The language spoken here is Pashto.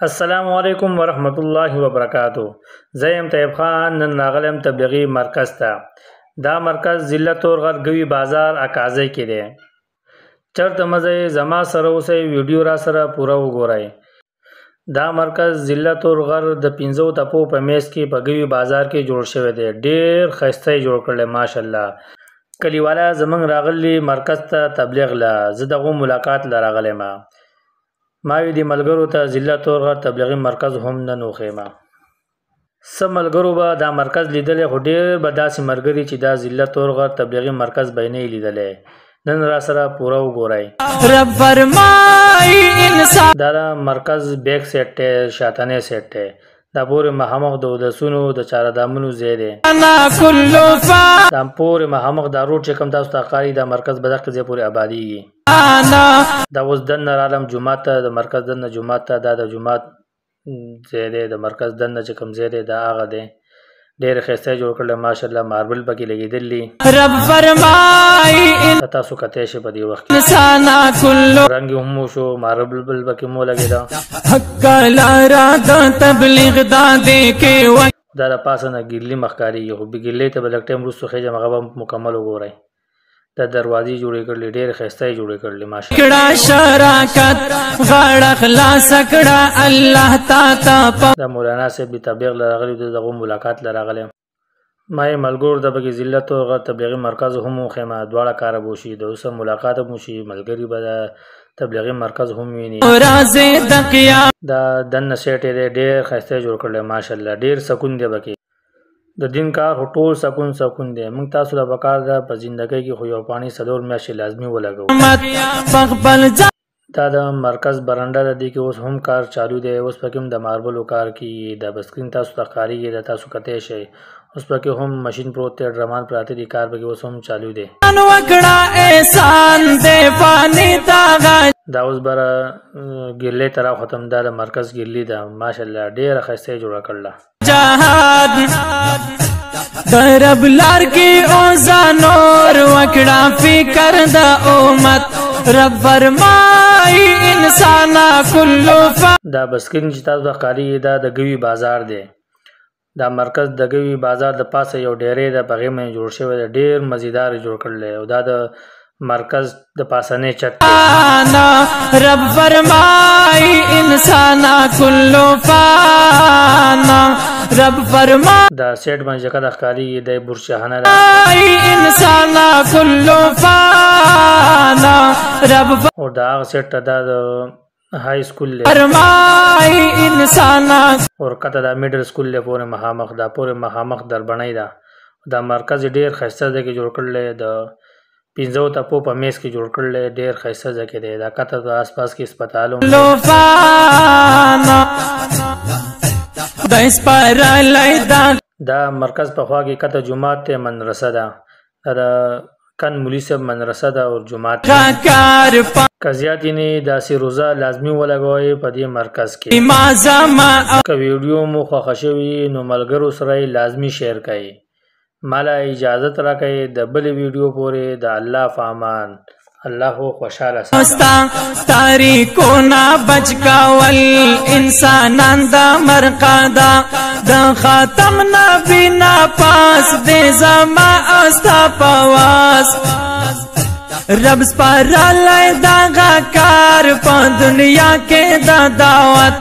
السلام علیکم ورحمت الله وبرکاتو. زیم طیب خان نن راغلم تبلیغی مرکز ته. دا مرکز ضلع تورغر گوی بازار اکازی کې دی. چرته مزه زما سره اوسئ، ویډیو را سره پوره وګورئ. دا مرکز ضلع تورغر د 15 تپو په میس کې په گوی بازار کې جوړ شوی دی. ډیر ښایسته جوړ کړل ماشاءالله. کلیوالا زمنګ راغلی مرکز ته تبلیغ لا زه دغه ملاقات لا راغلم. ما وی دی ملګرو ته ضلع تورغر تبلیغی مرکز هم نه نوخېما. سم ملګرو به دا مرکز لیدلې، خو ډېر به داسې ملګري چې دا ضلع تورغر تبلیغی مرکز به نه لیدلې. نن را سره پوره وګورئ. رب فرمای انسان دا مرکز بیک سیټ دی، شاتنه سیټ دی. دا پورې مخامخ د اودسونو د چاردامونو ځای دی. دا پورې مخامخ دا روډ چې کوم تاسو ته ښکاري، دا مرکز به دغه ځای پورې ابادیږي. دا اوس دننه رالم جومات ته، د مرکز دننه جومات ته. دا د جومات ځای دی، د مرکز دننه چې کوم ځای دی دا هغه دی. ډېر ښایسته جوړ کړل ماشاءالله. ماربل پکې لګېدلي. رب فرمای تاسو کتی شئ په دې وخت کې رنګ هم وشو، ماربل پکې مو لګېده. دا د پاسه نه ګیرلي مخکارېږي، خو ګیرلۍ ته به لږ ټایم وروسته خېږم، هغه به مکمل وګورئ. دا دروازې جوړې کړلې، ډېرې ښایسته یې جوړې کړلې ماشاءالله. دا مولانا صاحب د تبلیغ له راغلي، د دغو ملاقات له راغلی. ما یې ملګرو ته پکې ضلع تورغر تبلیغي مرکز هم وښیمه. دواړه کاره به وشي، د اوس ملاقات هم وشي، ملګري به د تبلیغي مرکز هم ویني. دا دننه سیټ دی، ډېر ښایسته جوړ کړلی ماشاءالله. ډېر سکون دی پکې. د دین کار خو ټول سکون دی. موږ تاسو ته پکار ده په زندګۍ کې خو یو پاڼې څلور میاشتې لازمي ولګوو. دا د مرکز برنډه ده، دې کې اوس هم کار چالو دی. اوس پکې هم د ماربلو کار کېږي. د بسکرین تاسو ته ښکارېږي، د تاسو کتی شئ. اوس پکې هم مشین پروت دی، ډرمان پراته دي، کار پکې اوس هم چالو دی. دا اوس بره ګیرلۍ ته راوختم. دا د مرکز ګیرلي ده ماشاءالله. ډېره ښایسته یې جوړه کړله. درب لار کی اوزانور وکڑا فکر دا امت رب فرمای انسانا کلو دا بسکرین چې تاسو ته ښکاري، دا د ګوي بازار دی. دا مرکز د ګوي بازار د پاسه یو ډیری ده، په هغې باندې جوړ شوی دی. ډېر مزیدار یې جوړ کړلی. او دا د مرکز د پاسنی چت رب فرمای انسانا کلو فانا رب فرما دا سیټ باندې چې کله ښکارېږي د برشهانه ده. انسانا کلو فانا رب او دا هغه سیټ ته دا د های سکول دی فرمای انسانا او کته دا میډل سکول دی پورې مخامخ. دا پورې مخامخ دربنۍ ده. دا مرکز ډېر ښایسته ځای کې جوړ کړلی. د 15 تپو په میس کې جوړ کړلی. ډېر ښایسته ځای کې دی. دا کته د آس پاس کې اسپتال هم دا مرکز په خوا کې کته جومات ته مدرسه ده. دا د کن مولي صاحب مدرسه ده او جومات که زیات یې نه داسې روزه لازمي ولګوئ په دې مرکز کې. که ویډیو مو خوښه شوي نو ملګرو سره یې لازمي شیر کړئ. مالا اجازت راکړئ د بلې ویډیو پورې. د الله په امان. الله هو خوشحاله تاریکونا بچ کول انسانان دا مرقادا د خاتم نبی نا پاس دې زما استا پواس رب سپارلای دا کار په دنیا کې دا دعوت